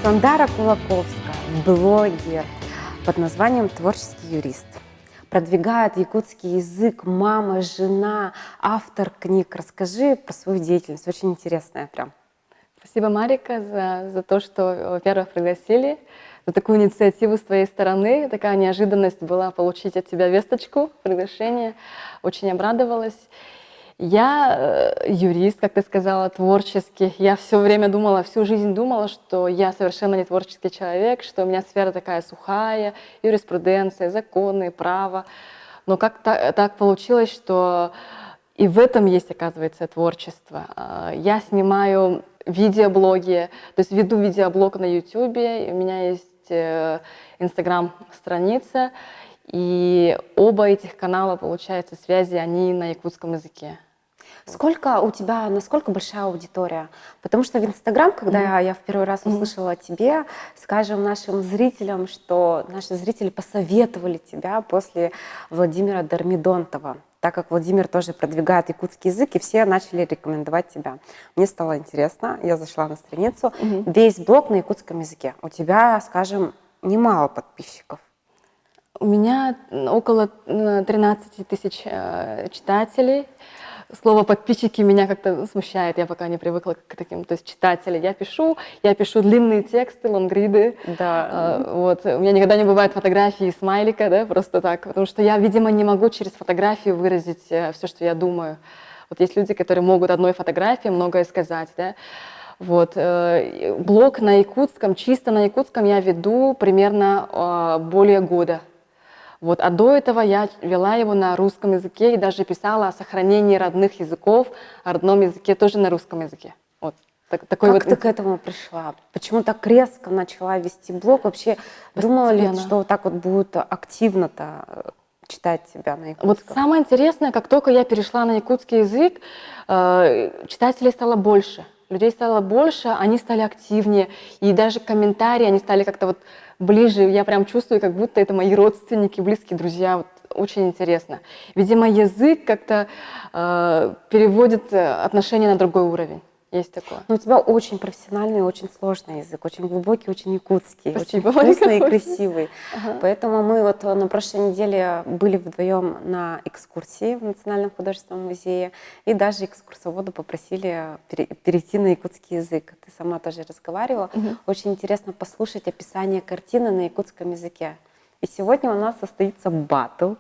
Сандара Кулаковская, блогер под названием «Творческий юрист». Продвигает якутский язык, мама, жена, автор книг. Расскажи про свою деятельность, очень интересная прям. Спасибо, Марика, за то, что, во-первых, пригласили, за такую инициативу с твоей стороны. Такая неожиданность была получить от тебя весточку, приглашение. Очень обрадовалась. Я юрист, как ты сказала, творческий. Я все время думала, всю жизнь думала, что я совершенно не творческий человек, что у меня сфера такая сухая, юриспруденция, законы, право. Но как так получилось, что и в этом есть, оказывается, творчество. Я снимаю видеоблоги, то есть веду видеоблог на YouTube, у меня есть Инстаграм-страница, и оба этих канала, получается, связи, они на якутском языке. Сколько у тебя, насколько большая аудитория? Потому что в Инстаграм, когда я в первый раз услышала о тебе, скажем нашим зрителям, что наши зрители посоветовали тебя после Владимира Дармидонтова, так как Владимир тоже продвигает якутский язык, и все начали рекомендовать тебя. Мне стало интересно, я зашла на страницу, весь блог на якутском языке. У тебя, скажем, немало подписчиков. У меня около 13 тысяч читателей. Слово «подписчики» меня как-то смущает, я пока не привыкла к таким, то есть читатели. Я пишу длинные тексты, лонгриды. Да. Вот. У меня никогда не бывает фотографии и смайлика, да, просто так, потому что я, видимо, не могу через фотографию выразить все, что я думаю. Вот есть люди, которые могут одной фотографией многое сказать, да. Вот. Блог на якутском, чисто на якутском я веду примерно более года. Вот. А до этого я вела его на русском языке и даже писала о сохранении родных языков, о родном языке тоже на русском языке. Вот. Как ты к этому пришла? Почему так резко начала вести блог? Вообще думала ли, что вот так вот будут активно-то читать тебя на якутском? Вот самое интересное, как только я перешла на якутский язык, читателей стало больше. Людей стало больше, они стали активнее, и даже комментарии, они стали как-то вот ближе, я прям чувствую, как будто это мои родственники, близкие друзья, вот, очень интересно. Видимо, язык как-то переводит отношения на другой уровень. Есть такое. Но у тебя очень профессиональный, очень сложный язык, очень глубокий, очень якутский, Спасибо, очень вкусный и красивый. Поэтому мы вот на прошлой неделе были вдвоем на экскурсии в Национальном художественном музее, и даже экскурсоводу попросили перейти на якутский язык. Ты сама тоже разговаривала. Очень интересно послушать описание картины на якутском языке. И сегодня у нас состоится баттл.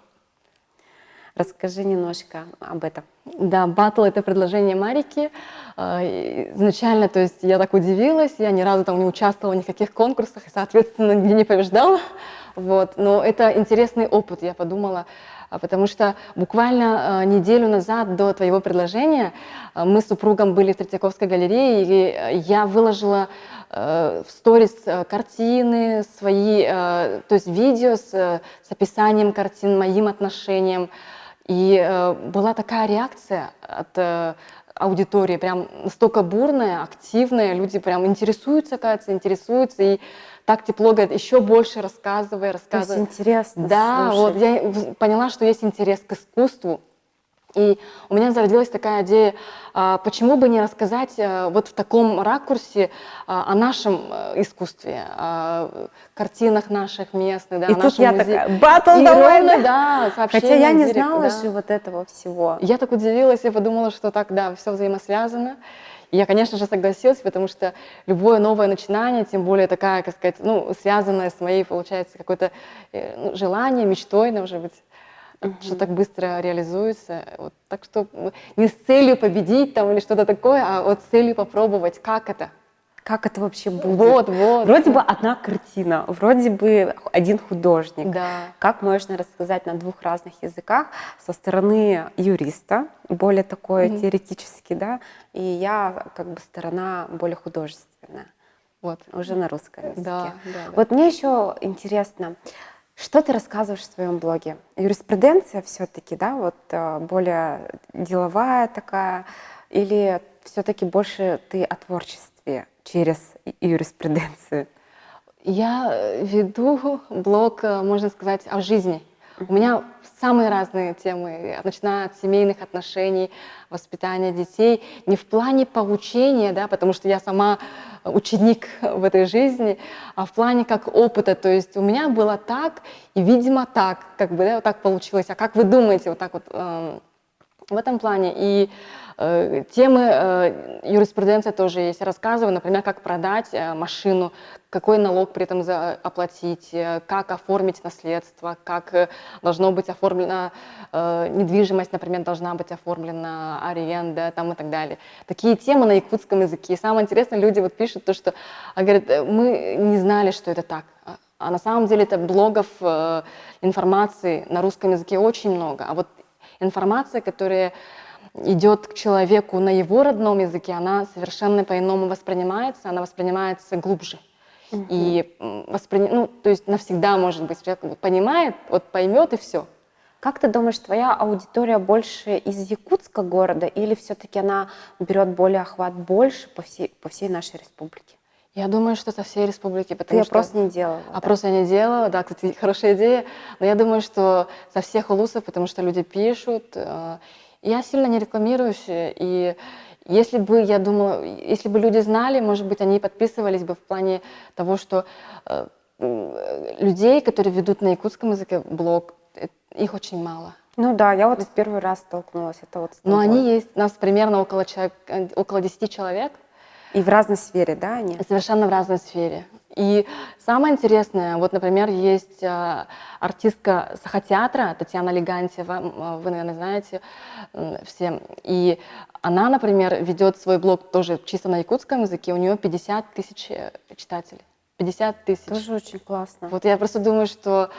Расскажи немножко об этом. Да, баттл — это предложение Марики. Изначально, то есть я так удивилась, я ни разу там не участвовала в никаких конкурсах и, соответственно, нигде не побеждала. Вот. Но это интересный опыт, я подумала, потому что буквально неделю назад до твоего предложения мы с супругом были в Третьяковской галерее, и я выложила в сторис картины свои, то есть видео с описанием картин, моим отношением. И была такая реакция от аудитории, прям настолько бурная, активная, люди прям интересуются, кажется, интересуются, и так тепло говорят, еще больше рассказывай. То есть интересно. Да, слушай. вот я поняла, что есть интерес к искусству. И у меня зародилась такая идея, почему бы не рассказать вот в таком ракурсе о нашем искусстве, о картинах наших местных, да, И о тут нашем я музее. такая, баттл И давай! ровно, да, сообщение Хотя я не в директ, знала да. же вот этого всего. Я так удивилась, я подумала, что так, да, все взаимосвязано. И я, конечно же, согласилась, потому что любое новое начинание, тем более такая, как сказать, ну, связанная с моей, получается, какое-то желание, мечтой, может быть, что так быстро реализуется. Вот, так что не с целью победить там или что-то такое, а вот с целью попробовать, как это. Как это вообще будет? Вот. Вроде бы одна картина, вроде бы один художник. Да. Как можно рассказать на двух разных языках со стороны юриста, более такой теоретический, да, и я как бы сторона более художественная, Вот. уже на русском языке. Да. Вот мне еще интересно, что ты рассказываешь в своем блоге? Юриспруденция все-таки, да, вот более деловая такая, или все-таки больше ты о творчестве через юриспруденцию? Я веду блог, можно сказать, о жизни. У меня самые разные темы, начиная от семейных отношений, воспитания детей, не в плане поучения, да, потому что я сама ученик в этой жизни, а в плане как опыта, то есть у меня было так, и, видимо, так, как бы, да, вот так получилось. А как вы думаете, вот так вот в этом плане? И темы юриспруденции тоже есть. Я рассказываю, например, как продать машину, какой налог при этом оплатить, как оформить наследство, как должно быть оформлена недвижимость, например, должна быть оформлена аренда там, и так далее. Такие темы на якутском языке. И самое интересное, люди вот пишут то, что говорят, мы не знали, что это так. А на самом деле это блогов, информации на русском языке очень много. А вот информация, которая идет к человеку на его родном языке, она совершенно по-иному воспринимается, она воспринимается глубже. И ну, то есть навсегда, может быть, человек понимает, вот поймет и все. Как ты думаешь, твоя аудитория больше из Якутска города или все-таки она берет более охват больше по всей нашей республике? Я думаю, что со всей республики, Ты потому что... опрос не делала? Опрос я не делала, да, кстати, хорошая идея, но я думаю, что со всех улусов, потому что люди пишут. Я сильно не рекламируюсь, и если бы, я думала, если бы люди знали, может быть, они подписывались бы в плане того, что людей, которые ведут на якутском языке блог, их очень мало. Ну да, я вот в первый раз столкнулась. Это вот с Но тобой. они есть, нас примерно около 10 человек. И в разной сфере, да, они? Совершенно в разной сфере. И самое интересное, вот, например, есть артистка Сахатеатра Татьяна Легантьева, вы, наверное, знаете все. И она, например, ведет свой блог тоже чисто на якутском языке, у нее 50 тысяч читателей. 50 тысяч. Тоже очень классно. Вот я просто думаю, что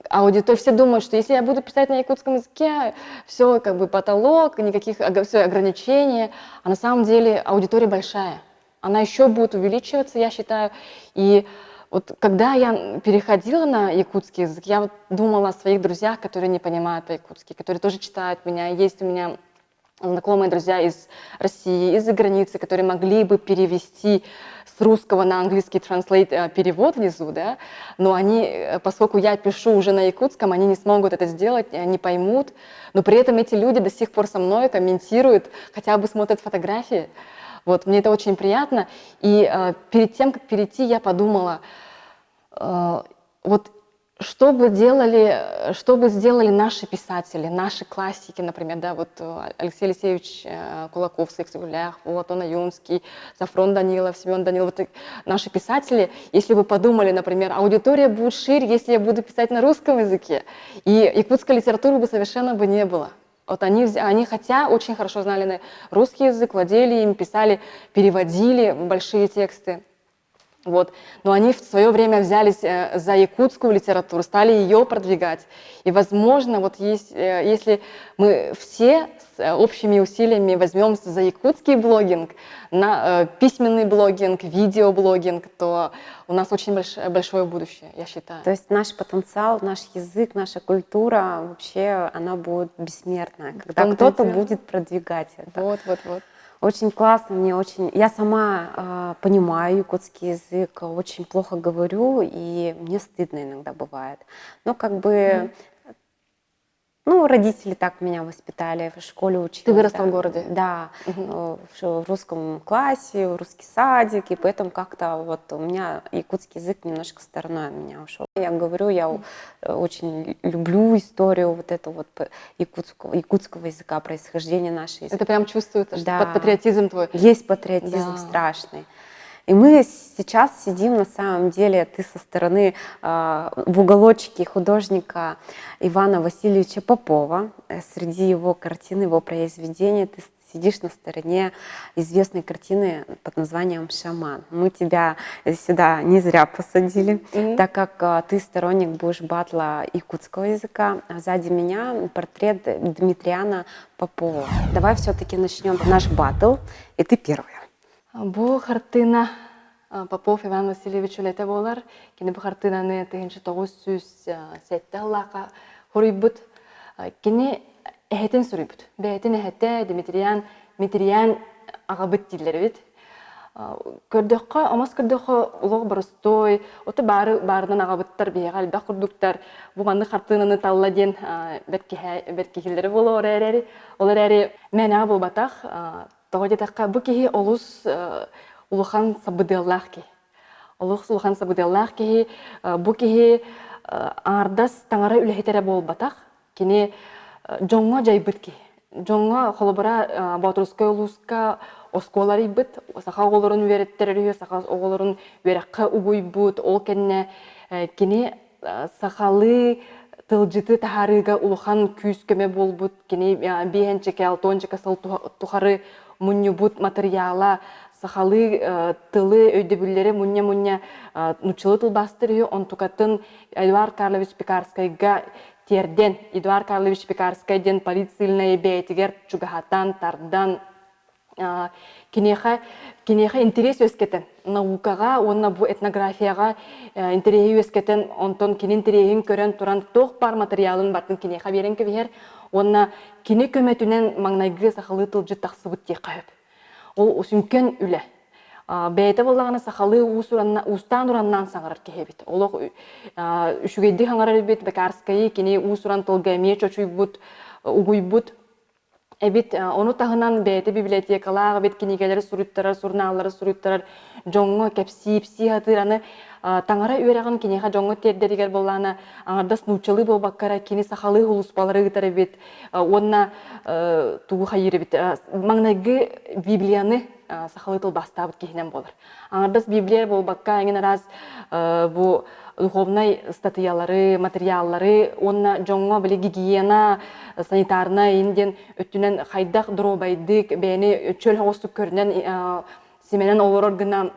аудитория, все думают, что если я буду писать на якутском языке, все как бы потолок, никаких все ограничений, а на самом деле аудитория большая. Она еще будет увеличиваться, я считаю. И вот когда я переходила на якутский язык, я вот думала о своих друзьях, которые не понимают по-якутски, которые тоже читают меня. Есть у меня знакомые друзья из России, из-за границы, которые могли бы перевести с русского на английский translate перевод внизу, да, но они, поскольку я пишу уже на якутском, они не смогут это сделать, не поймут, но при этом эти люди до сих пор со мной комментируют, хотя бы смотрят фотографии. Вот, мне это очень приятно. И перед тем, как перейти, я подумала, вот что бы сделали наши писатели, наши классики, например, да, вот Алексей Алексеевич Кулаков, Секс Гулях, Платон Аюнский, Сафрон Данилов, Семен Данилов, вот наши писатели, если бы подумали, например, аудитория будет шире, если я буду писать на русском языке, и якутской литературы бы совершенно бы не было. Вот они хотя очень хорошо знали русский язык, владели им, писали, переводили большие тексты. Вот. Но они в свое время взялись за якутскую литературу, стали ее продвигать. И, возможно, вот если мы все с общими усилиями возьмемся за якутский блогинг, на письменный блогинг, видеоблогинг, то у нас очень большое будущее, я считаю. То есть наш потенциал, наш язык, наша культура, вообще она будет бессмертная, когда кто-то будет продвигать это. Вот. Очень классно, Я сама понимаю якутский язык, очень плохо говорю, и мне стыдно иногда бывает. Но как бы, родители так меня воспитали, в школе училась. Ты выросла в городе? Да, в русском классе, в русский садик, и поэтому как-то вот у меня якутский язык немножко стороной от меня ушел. Я говорю, я очень люблю историю вот этого вот якутского языка, происхождения нашей. Это прям чувствуется, что Да. патриотизм твой. Есть патриотизм страшный. И мы сейчас сидим, на самом деле, ты со стороны в уголочке художника Ивана Васильевича Попова. Среди его картин, его произведений ты сидишь на стороне известной картины под названием «Шаман». Мы тебя сюда не зря посадили, так как ты сторонник будешь батла якутского языка. А сзади меня портрет Дмитриана Попова. Давай все-таки начнем наш батл, и ты первая. Бу картина Попов Иван Васильевич үлете болар. Кини бу картинаны 1907 жыллака хурuyбут. Кини эхетин сурuyбут. Бехетин эхете Дмитриян агабыт дилер бит. көрдөккө амас көрдөккө улог боростой оты барынан агабыттар бега албак курдуктар буганны картынаны талла ден беркихилери болор эрери олар эри мена болбатах тогодетакка бу кихи олус улухан сабыдыллах ки олус улухан сабыдыллах ки бу кихи ардас таңара үлехитере болбатах кини жоңго жайбыт ки жоңго холобара батруска улуска осколары бит, саха оголорун вереттерери, саха оголорун веракка угуйбут, ол кенне кини сахалы тылжыты тахарыга улухан күйскеме болбут, кини биенчеке, алтончеке сыл тухары муннюбут материала, сахалы тылы өйдөбүллери муння нучылы тыл бастыры, он тукатын Эдуард Карлович Пекарскайга терден, Эдуард Карлович Пекарскайден полицийный бейтигер чугахатан, тардан, кинеха интерес өскетен наукага онна бу этнографияга интерес өскетен онтон кини интересин көрөн туран тох бар материалын бартын кинеха берен кебер онна кини көмөтүнен маңнайгы сахалы тылжы таксыбыт текайып ол усүнкен үле бейте боллаганы сахалы устан ураннан саңарар кехебит олог үшүгейди хаңарар бит Пекарскайы кини усуран тылга мечочуйбут угуйбут Эбит ону тахынан бейте библиотекалаға бет кенегелері суруттарар, сурналары суруттарар, жоңго кепси хатыраны таңара үйреген кенеға жоңго тердерігер болланы аңардас нучалы болбаккара кені сахалы хулуспалары гытары бет, онна тугу хайыры бет. Маңнайгы библияны сахалы тыл бастабыт кейінен болыр. Аңардас библия болбакка әңін араз бұ духовной статьялары, материаллары, онна жоңго біле гигиена, санитарна инден өттүнен хайдақ дробайдык, бәйіні чөл хоғыстық көрінен семенен олар оргына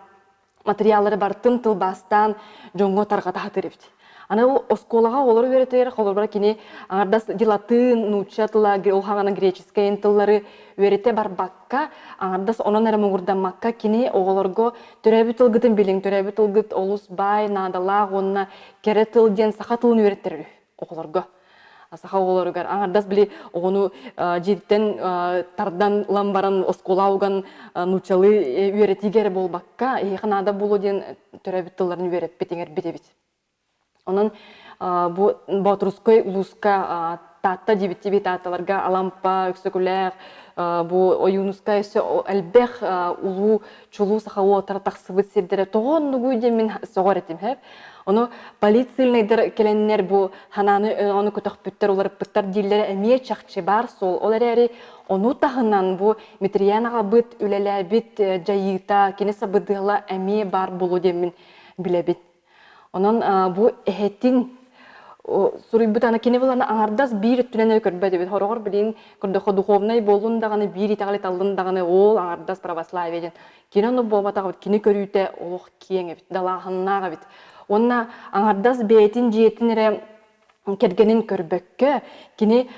материаллары бартын тыл бастан жоңго тарғата хатырыпты. Аны осколаға олар өретер, олар бар кені аңардас дилатын, нуча тыла, олхағана греческайын тыллары өрете бар бакка, аңардас онын әрі мұғырдан макка кені оғыларго төрәбі тылгытын білің, төрәбі тылгыт олус бай, надалақ, онына кері тылден сақа тылын өреттерді оғыларго. Саха оғыларығар, аңардас білі оғыны жеттен тардан ламбаран оскола оған нучалы өретігер бол бакка, еқін ада болу ден төрәбі тылларын өрет бетеңер бет. Онан бу батрускай улуска татта дибитти татталарга алампа өксөкүләр бу оюнуска эсе әлбәх улу чулу сахау тартаксыбыт сердере тогон нугуйде мен согор этим хеп. Оны полицийныйдер келеннер бу хананы оны көтөкпүттер улар пыттар диллере эмие чакчы бар сол олар эри ону тахынан бу метриянага быт үлеле бит жайыта кенеса быдыла эмие бар болу демен билебит. Онан бу эхетин сурыйбыт ана кене болана аңардас бир түненө көрбөдө бит хорогор билин көрдө духовный болун даганы бир итагалы талдын даганы ол аңардас православиеден кинону болбатагы кини көрүүтө олох киеңе бит далаханнага бит онна аңардас бетин жетинере кергенин көрбөккө кини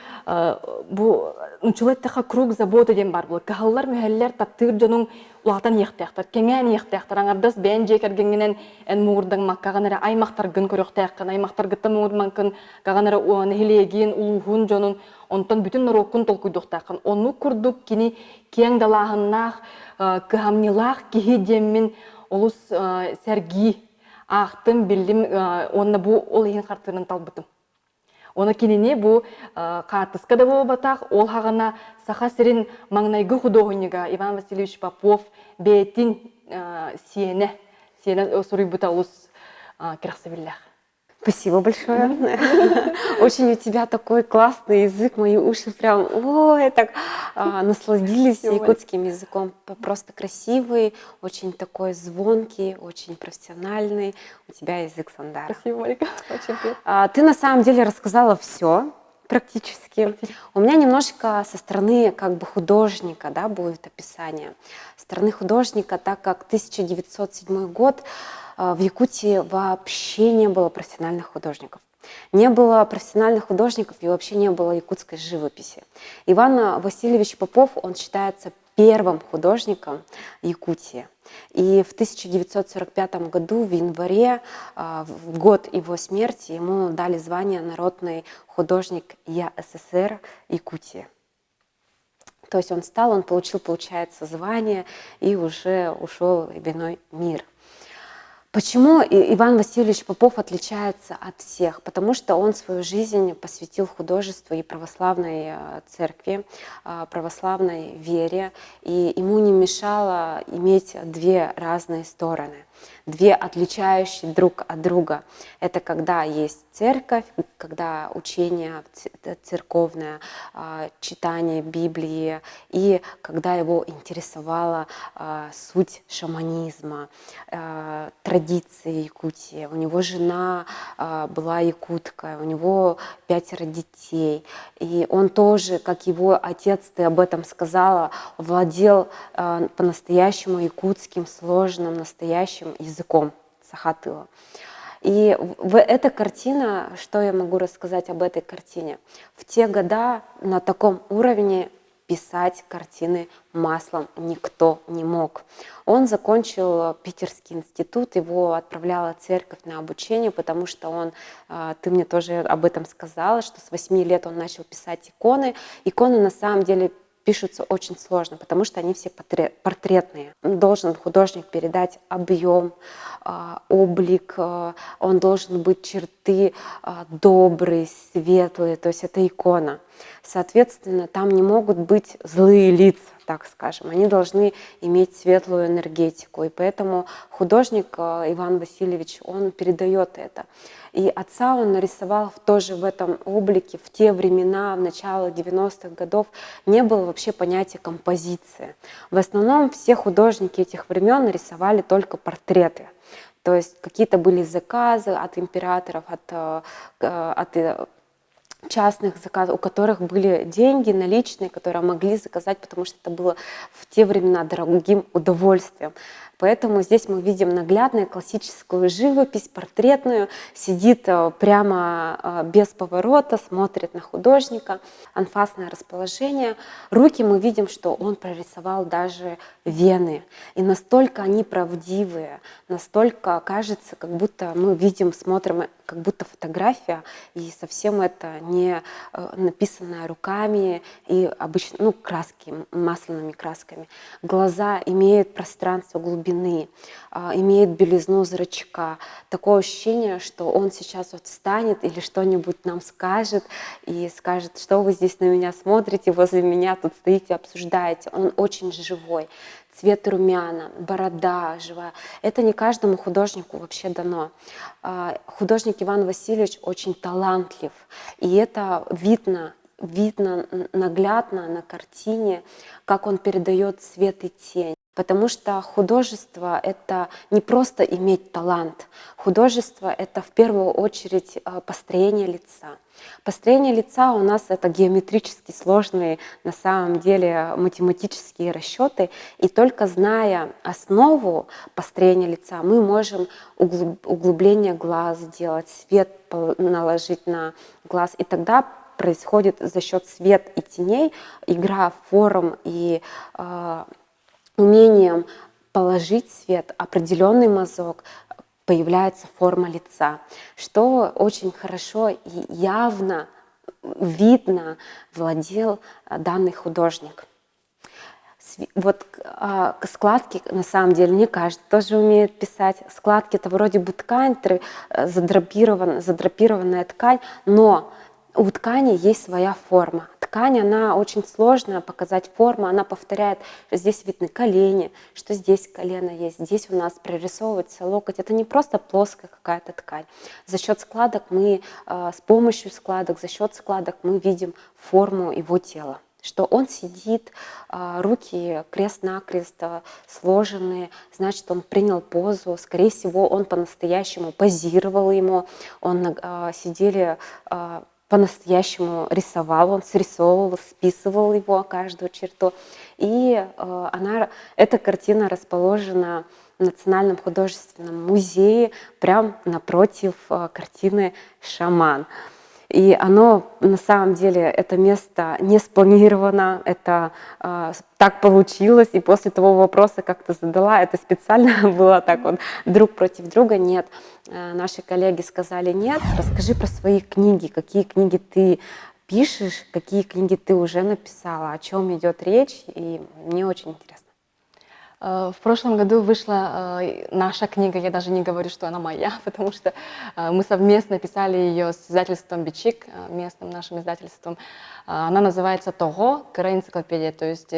бу нучулеттаха круг забота ден бар бул кахаллар мөхеллер таптыр жонун улатан яктактар кеңен яктактар аңардас бен же кергенинен эн муурдан маккаганара аймактар гын көрөктаккан аймактар гытта муурманкын каганара нехилегин улугун жонун онтон бүтүн норокун толкуйдуктаккан ону курдук кини кең далахыннах кыхамнилах кихи деммин олус серги ахтым билдим онна бу ол ehen картынын талбытым. Оны кинене бу картыска да болбатак, ол хагана саха сирин маңнайгы художнига Иван Васильевич Попов бетин сиене сурыйбыта улус красивиллах. Спасибо большое. Очень у тебя такой классный язык, мои уши прям, ой, так насладились якутским языком. Просто красивый, очень такой звонкий, очень профессиональный. У тебя язык Сандара. Спасибо, Марика. Очень приятно. Ты на самом деле рассказала все практически. У меня немножечко со стороны как бы художника, да, будет описание. Со стороны художника, так как 1907 год, в Якутии вообще не было профессиональных художников. Не было профессиональных художников и вообще не было якутской живописи. Иван Васильевич Попов, он считается первым художником Якутии. И в 1945 году, в январе, в год его смерти, ему дали звание «Народный художник ЯССР Якутии». То есть он встал, он получил, получается, звание и уже ушел в иной мир. Почему Иван Васильевич Попов отличается от всех? Потому что он свою жизнь посвятил художеству и православной церкви, православной вере, и ему не мешало иметь две разные стороны, две отличающие друг от друга. Это когда есть церковь, когда учение церковное, читание Библии, и когда его интересовала суть шаманизма, традиции Якутии. У него жена была якутка, у него 5 детей. И он тоже, как его отец, ты об этом сказала, владел по-настоящему якутским сложным настоящим языком сахатыла. И эта картина, что я могу рассказать об этой картине? В те года на таком уровне писать картины маслом никто не мог. Он закончил Питерский институт, его отправляла церковь на обучение, потому что он, ты мне тоже об этом сказала, что с 8 лет он начал писать иконы. Иконы на самом деле пишутся очень сложно, потому что они все портретные. Должен художник передать объем, облик, он должен быть черты добрые, светлые, то есть это икона. Соответственно, там не могут быть злые лица, так скажем, они должны иметь светлую энергетику, и поэтому художник Иван Васильевич, он передает это. И отца он нарисовал тоже в этом облике. В те времена, в начало 90-х годов, не было вообще понятия композиции. В основном все художники этих времен рисовали только портреты. То есть какие-то были заказы от императоров, от частных заказов, у которых были деньги наличные, которые могли заказать, потому что это было в те времена дорогим удовольствием. Поэтому здесь мы видим наглядную классическую живопись, портретную, сидит прямо без поворота, смотрит на художника, анфасное расположение. Руки мы видим, что он прорисовал даже вены. И настолько они правдивые, настолько кажется, как будто мы видим, смотрим, как будто фотография, и совсем это не написанное руками и обычно, краски, масляными красками. Глаза имеют пространство глубины, имеют белизну зрачка. Такое ощущение, что он сейчас вот встанет или что-нибудь нам скажет и скажет, что вы здесь на меня смотрите, возле меня тут стоите, обсуждаете. Он очень живой. Цвет румяна, борода живая. Это не каждому художнику вообще дано. Художник Иван Васильевич очень талантлив, и это видно наглядно на картине, как он передает цвет и тень. Потому что художество — это не просто иметь талант. Художество — это в первую очередь построение лица. Построение лица у нас — это геометрически сложные, на самом деле, математические расчеты. И только зная основу построения лица, мы можем углубление глаз сделать, свет наложить на глаз. И тогда происходит за счет света и теней игра форм и умением положить свет, определенный мазок, появляется форма лица, что очень хорошо и явно видно владел данный художник. Вот складки, на самом деле, не каждый тоже умеет писать. Складки — это вроде бы ткань, задрапированная ткань, но у ткани есть своя форма. Ткань, она очень сложная показать форму, она повторяет, что здесь видны колени, что здесь колено есть, здесь у нас прорисовывается локоть. Это не просто плоская какая-то ткань. За счет складок мы, с помощью складок, за счет складок мы видим форму его тела. Что он сидит, руки крест-накрест сложенные, значит, он принял позу. Скорее всего, он по-настоящему позировал ему, сидели по-настоящему рисовал, он срисовывал, списывал его, каждую черту. И эта картина расположена в Национальном художественном музее, прямо напротив картины «Шаман». И оно, на самом деле, это место не спланировано, это так получилось, и после того вопроса, как ты задала, это специально было так вот друг против друга, нет. Наши коллеги сказали нет. Расскажи про свои книги, какие книги ты пишешь, какие книги ты уже написала, о чем идет речь, и мне очень интересно. В прошлом году вышла наша книга, я даже не говорю, что она моя, потому что мы совместно писали ее с издательством Бичик, местным нашим издательством. Она называется «Того», «Энциклопедия», то есть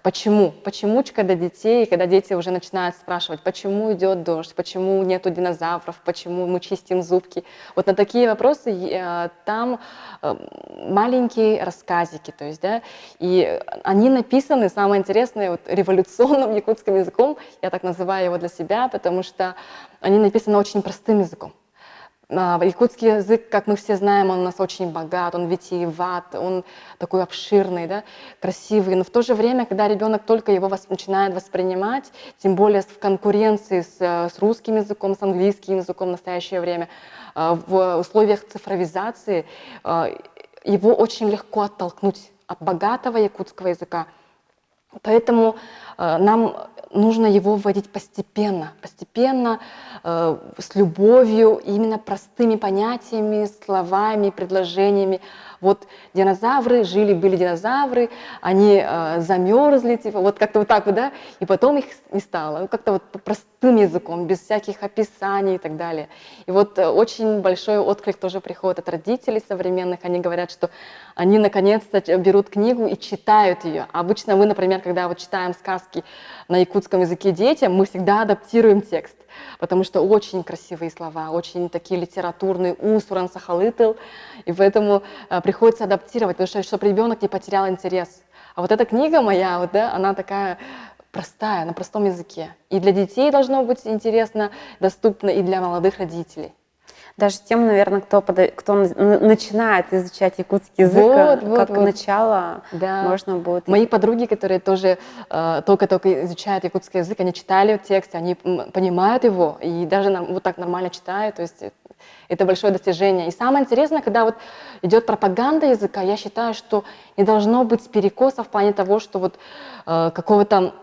почемучка для детей, когда дети уже начинают спрашивать, почему идет дождь, почему нету динозавров, почему мы чистим зубки. Вот на такие вопросы там маленькие рассказики, то есть, да, и они написаны, самое интересное, вот, революционным якутским языком, я так называю его для себя, потому что они написаны очень простым языком. Якутский язык, как мы все знаем, он у нас очень богат, он витиеват, он такой обширный, да, красивый, но в то же время, когда ребенок только его начинает воспринимать, тем более в конкуренции с русским языком, с английским языком в настоящее время, в условиях цифровизации, его очень легко оттолкнуть от богатого якутского языка. Поэтому нам нужно его вводить постепенно, с любовью, именно простыми понятиями, словами, предложениями. Вот динозавры, жили-были динозавры, они замерзли, типа, вот как-то вот так вот, да, и потом их не стало. Ну, как-то вот простым языком, без всяких описаний и так далее. И вот очень большой отклик тоже приходит от родителей современных. Они говорят, что они наконец-то берут книгу и читают ее. Обычно мы, например, когда вот читаем сказки на якутском языке детям, мы всегда адаптируем текст, потому что очень красивые слова, очень такие литературные, усуран сахалытыл, и поэтому приходится адаптировать, потому что чтобы ребенок не потерял интерес. А вот эта книга моя, вот, да, она такая простая, на простом языке. И для детей должно быть интересно, доступно, и для молодых родителей. Даже тем, наверное, кто начинает изучать якутский язык, как начало, да. можно будет... Мои подруги, которые тоже только-только изучают якутский язык, они читали текст, они понимают его, и даже вот так нормально читают, то есть это большое достижение. И самое интересное, когда вот идет пропаганда языка, я считаю, что не должно быть перекоса в плане того, что вот какой-то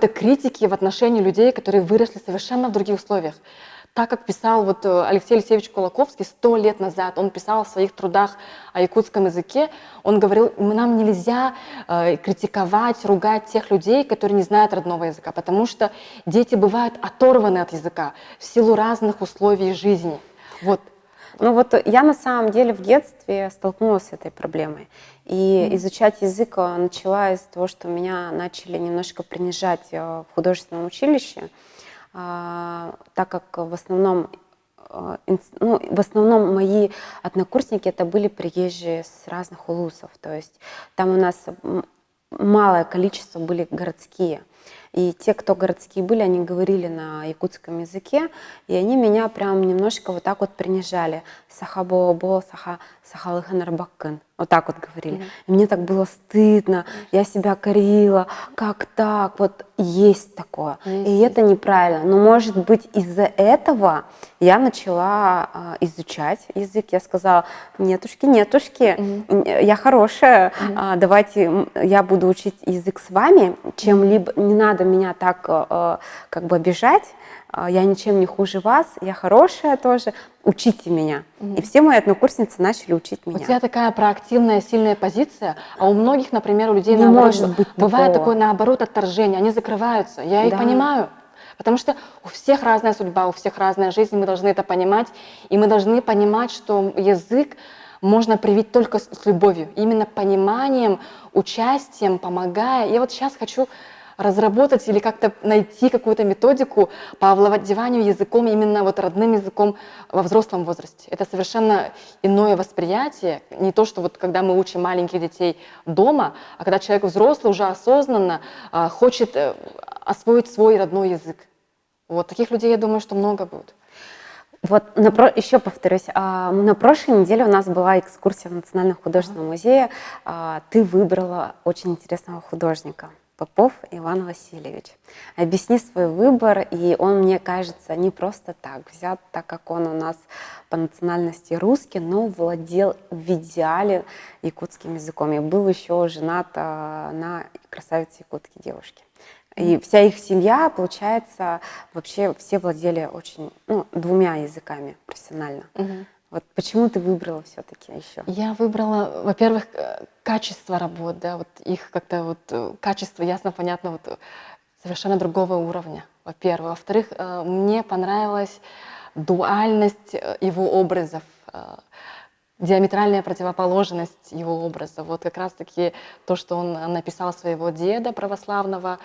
критики в отношении людей, которые выросли совершенно в других условиях. Так как писал вот Алексей Алексеевич Кулаковский 100 лет назад, он писал в своих трудах о якутском языке, он говорил, нам нельзя критиковать, ругать тех людей, которые не знают родного языка, потому что дети бывают оторваны от языка в силу разных условий жизни. Вот. Ну вот я на самом деле в детстве столкнулась с этой проблемой. И изучать язык начала из-за того, что меня начали немножко принижать в художественном училище, так как в основном мои однокурсники это были приезжие с разных улусов. То есть там у нас малое количество были городские. И те, кто городские были, они говорили на якутском языке, и они меня прям немножко вот так вот принижали. Сахабо-бо, сахалыханарбаккын. Вот так вот говорили. И мне так было стыдно, я себя корила, как так, вот есть такое. И это неправильно. Но, может быть, из-за этого я начала изучать язык. Я сказала, нетушки, я хорошая, давайте я буду учить язык с вами, чем-либо, не надо меня так как бы обижать, я ничем не хуже вас, я хорошая тоже, учите меня. И все мои однокурсницы начали учить меня. У тебя такая проактивная, сильная позиция, а у многих, например, у людей не наоборот, может быть бывает такого. такое наоборот отторжение, они закрываются, я их понимаю. Потому что у всех разная судьба, у всех разная жизнь, мы должны это понимать, и мы должны понимать, что язык можно привить только с любовью, именно пониманием, участием, помогая. Я вот сейчас хочу разработать или как-то найти какую-то методику по овладеванию языком, именно вот родным языком во взрослом возрасте. Это совершенно иное восприятие, не то, что вот когда мы учим маленьких детей дома, а когда человек взрослый уже осознанно хочет освоить свой родной язык. Вот таких людей, я думаю, что много будет. Вот еще повторюсь, на прошлой неделе у нас была экскурсия в Национальном художественном музее. Ты выбрала очень интересного художника. Попов Иван Васильевич. Объясни свой выбор, и он, мне кажется, не просто так взят, так как он у нас по национальности русский, но владел в идеале якутским языком. И был еще женат на красавице якутки девушке. И вся их семья, получается, вообще все владели очень, двумя языками профессионально. Вот почему ты выбрала все-таки еще? Я выбрала, во-первых, качество работ, да, вот их как-то качество ясно, понятно, совершенно другого уровня, во-первых. Во-вторых, мне понравилась дуальность его образов, диаметральная противоположность его образа. Вот как раз-таки то, что он написал своего деда православного,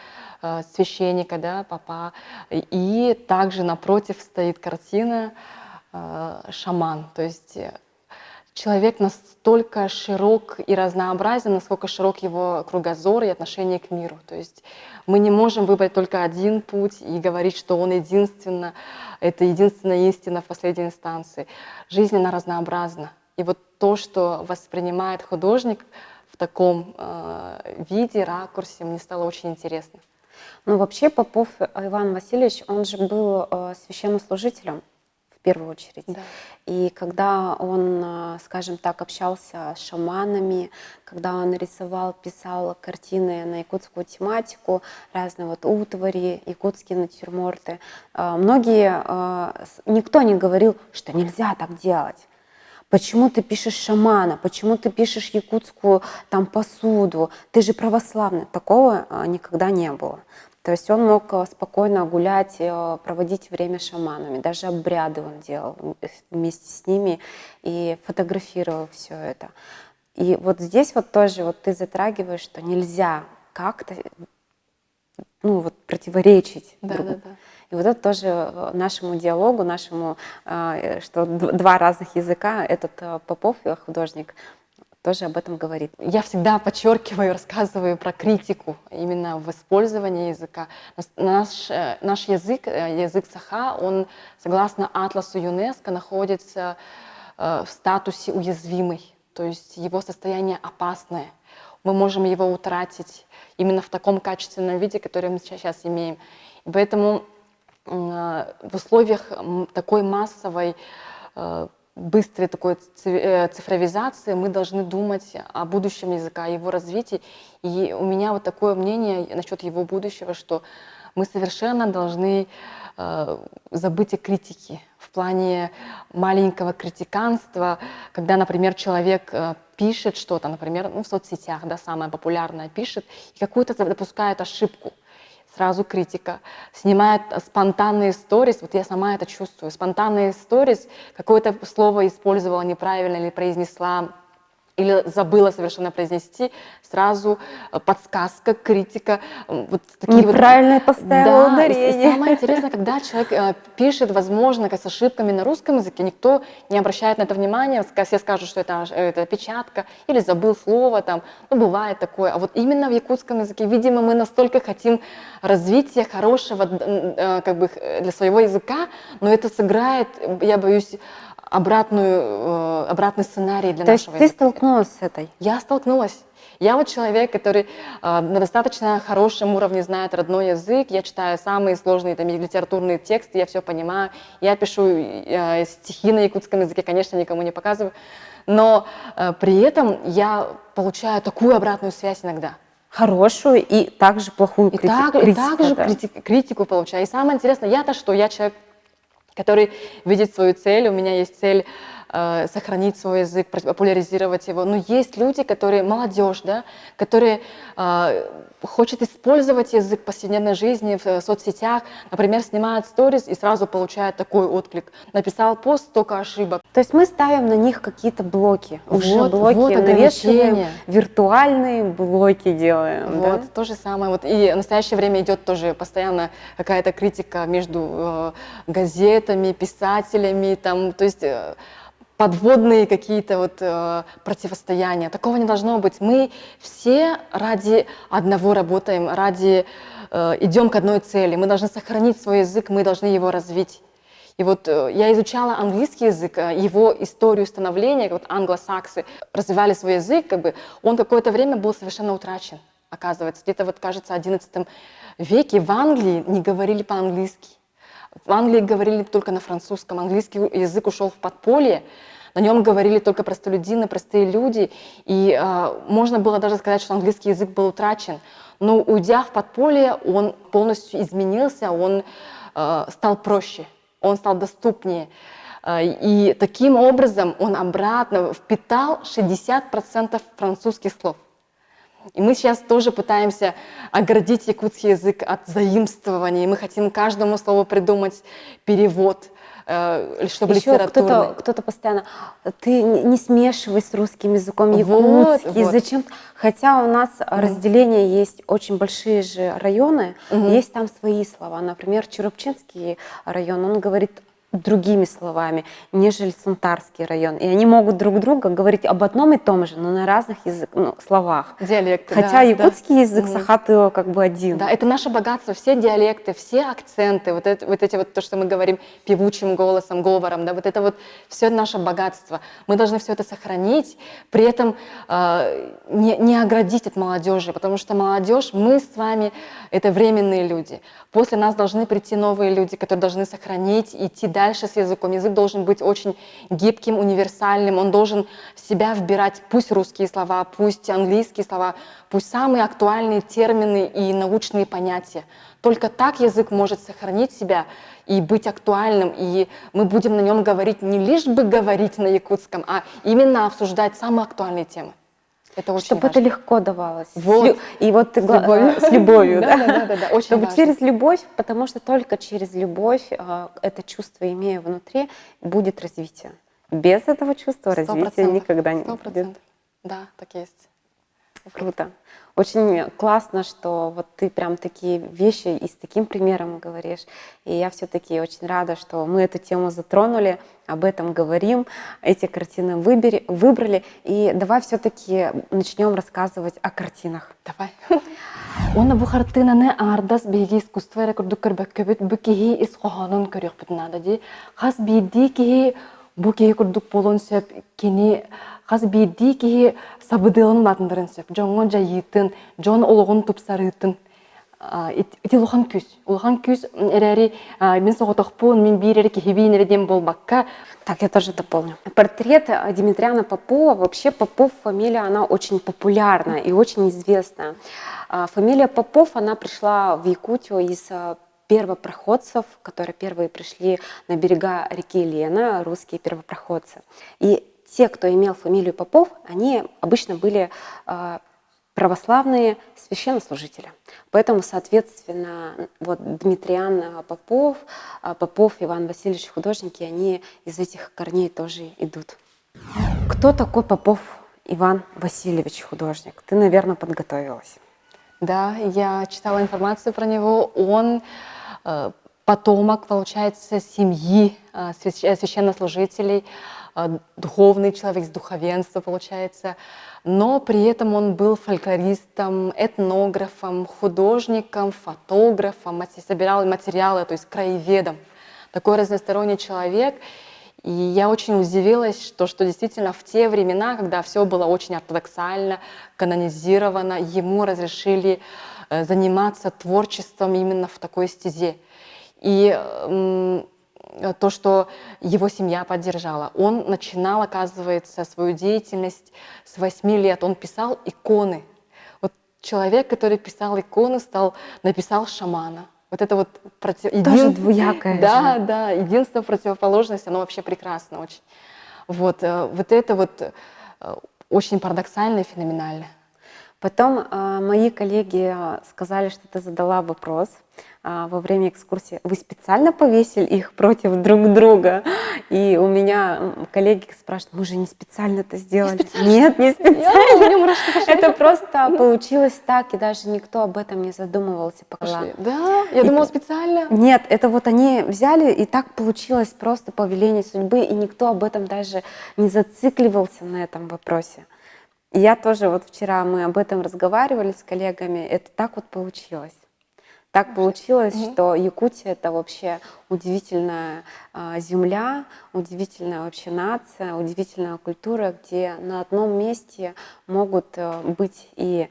священника, да, папа. И также напротив стоит картина «Шаман». То есть человек настолько широк и разнообразен, насколько широк его кругозор и отношение к миру. То есть мы не можем выбрать только один путь и говорить, что он это единственная истина в последней инстанции. Жизнь, она разнообразна. И вот то, что воспринимает художник в таком виде, ракурсе, мне стало очень интересно. Ну, вообще Попов Иван Васильевич, он же был священнослужителем в первую очередь. Да. И когда он, скажем так, общался с шаманами, когда он рисовал, писал картины на якутскую тематику, разные утвари, якутские натюрморты, никто не говорил, что нельзя так делать. Почему ты пишешь шамана? Почему ты пишешь якутскую там посуду? Ты же православный. Такого никогда не было. То есть он мог спокойно гулять, проводить время с шаманами. Даже обряды он делал вместе с ними и фотографировал все это. И вот здесь тоже ты затрагиваешь, что нельзя как-то противоречить другу. Да. И вот это тоже нашему диалогу, что два разных языка, этот Попов, художник, тоже об этом говорит. Я всегда подчеркиваю, рассказываю про критику именно в использовании языка. Наш язык, язык Саха, он, согласно атласу ЮНЕСКО, находится в статусе уязвимый, то есть его состояние опасное. Мы можем его утратить именно в таком качественном виде, который мы сейчас имеем. И поэтому в условиях такой массовой, быстрой такой цифровизации мы должны думать о будущем языка, о его развитии. И у меня такое мнение насчет его будущего, что мы совершенно должны забыть о критике в плане маленького критиканства, когда, например, человек пишет что-то, например, в соцсетях, да, самое популярное, пишет, и какую-то допускает ошибку. Сразу критика. Снимает спонтанные сторис, я сама это чувствую. Спонтанные сторис, какое-то слово использовала неправильно или произнесла, или забыла совершенно произнести, сразу подсказка, критика. Неправильно поставила ударение. И самое интересное, когда человек пишет, возможно, с ошибками на русском языке, никто не обращает на это внимания, все скажут, что это печатка, или забыл слово, бывает такое. А вот именно в якутском языке, видимо, мы настолько хотим развития хорошего для своего языка, но это сыграет, я боюсь, обратный сценарий для нашего языка. То есть ты столкнулась с этой? Я столкнулась. Я человек, который на достаточно хорошем уровне знает родной язык, я читаю самые сложные литературные тексты, я все понимаю, я пишу стихи на якутском языке, конечно, никому не показываю, но при этом я получаю такую обратную связь иногда. Хорошую и также плохую критику получаю. И самое интересное, я-то что? Я человек, который видит свою цель, у меня есть цель сохранить свой язык, популяризировать его. Но есть люди, молодежь, да, которые хочет использовать язык в повседневной жизни, в соцсетях, например, снимают сторис и сразу получают такой отклик. Написал пост, столько ошибок. То есть мы ставим на них какие-то блоки, блоки навешиваем, виртуальные блоки делаем. Да? То же самое. И в настоящее время идет тоже постоянно какая-то критика между газетами, писателями, то есть подводные какие-то противостояния. Такого не должно быть. Мы все ради одного работаем, идем к одной цели. Мы должны сохранить свой язык, мы должны его развить. И я изучала английский язык, его историю становления, англосаксы развивали свой язык, он какое-то время был совершенно утрачен, оказывается. Где-то, кажется, в XI веке в Англии не говорили по-английски. В Англии говорили только на французском, английский язык ушел в подполье, на нем говорили только простолюдины, простые люди, и можно было даже сказать, что английский язык был утрачен. Но уйдя в подполье, он полностью изменился, он стал проще, он стал доступнее. И таким образом он обратно впитал 60% французских слов. И мы сейчас тоже пытаемся оградить якутский язык от заимствований. Мы хотим каждому слову придумать перевод, чтобы Еще литературный. кто-то постоянно, ты не смешивай с русским языком Вот, якутский, вот. зачем? Хотя у нас разделение есть, очень большие же районы, есть там свои слова. Например, Черупчинский район, он говорит другими словами, нежели Сунтарский район. И они могут друг друга говорить об одном и том же, но на разных словах. Диалекты, Хотя да, якутский язык Мгм. Сахатыо как бы один. Да, это наше богатство, все диалекты, все акценты, вот эти вот то, что мы говорим певучим голосом, говором, да, вот это вот все наше богатство. Мы должны все это сохранить, при этом не оградить от молодежи, потому что молодежь, мы с вами, это временные люди. После нас должны прийти новые люди, которые должны сохранить, идти дальше с языком. Язык должен быть очень гибким, универсальным, он должен в себя вбирать пусть русские слова, пусть английские слова, пусть самые актуальные термины и научные понятия. Только так язык может сохранить себя и быть актуальным, и мы будем на нем говорить не лишь бы говорить на якутском, а именно обсуждать самые актуальные темы. Это очень Чтобы важно. это легко давалось. Вот. И вот ты С любовью. с любовью, да? Да, очень Чтобы важно. через любовь, потому что только через любовь это чувство, имея внутри, будет развитие. Без этого чувства развития 100%. никогда не 100%. будет. Да, так есть. Круто. Очень классно, что вот ты прям такие вещи и с таким примером говоришь. И я все-таки очень рада, что мы эту тему затронули, об этом говорим, эти картины выбрали. И давай все-таки начнем рассказывать о картинах. Давай. Оны бу картинаны ардас бейги искусство көрдүк көрбөккөбүт бу кихи ис кохонун көрөкпүт нада ди. Хас бийди кихи бу кихи көрдүк болон сөп кени хас бийди кихи сабыдылын латындырын сөп. Жоңго жайытын, жон ологун тупсарытын. Ити улхан күс эрери мен соготокпун мен бирери кихи бийнерден болбакка. Так, я тоже дополню. Портрет Димитриана Попова, вообще Попов фамилия, она очень популярна и очень известная. Фамилия Попов, она пришла в Якутию из первопроходцев, которые первые пришли на берега реки Лена, русские первопроходцы. И те, кто имел фамилию Попов, они обычно были православные священнослужители. Поэтому, соответственно, вот Дмитриан Попов, Попов Иван Васильевич художники, они из этих корней тоже идут. Кто такой Попов Иван Васильевич художник? Ты, наверное, подготовилась. Да, я читала информацию про него. Он потомок, получается, семьи священнослужителей, духовный человек с духовенства, получается. Но при этом он был фольклористом, этнографом, художником, фотографом, собирал материалы, то есть краеведом. Такой разносторонний человек. И я очень удивилась, что действительно в те времена, когда все было очень ортодоксально, канонизировано, ему разрешили заниматься творчеством именно в такой стезе. И то, что его семья поддержала. Он начинал, оказывается, свою деятельность с 8 лет. Он писал иконы. Вот человек, который писал иконы, написал шамана. Вот это вот Тоже двуякое. Да, да, единственная противоположность, оно вообще прекрасно очень. Вот это вот очень парадоксально и феноменально. Потом мои коллеги сказали, что ты задала вопрос во время экскурсии. Вы специально повесили их против друг друга? И у меня коллеги спрашивают, мы же не специально это сделали. Нет, не специально. Это просто получилось так, и даже никто об этом не задумывался пока. Да, я думала специально. Нет, это вот они взяли, и так получилось просто по велению судьбы, и никто об этом даже не зацикливался на этом вопросе. И я тоже, вот вчера мы об этом разговаривали с коллегами, это так вот получилось. Так получилось, что Якутия — это вообще удивительная земля, удивительная вообще нация, удивительная культура, где на одном месте могут быть и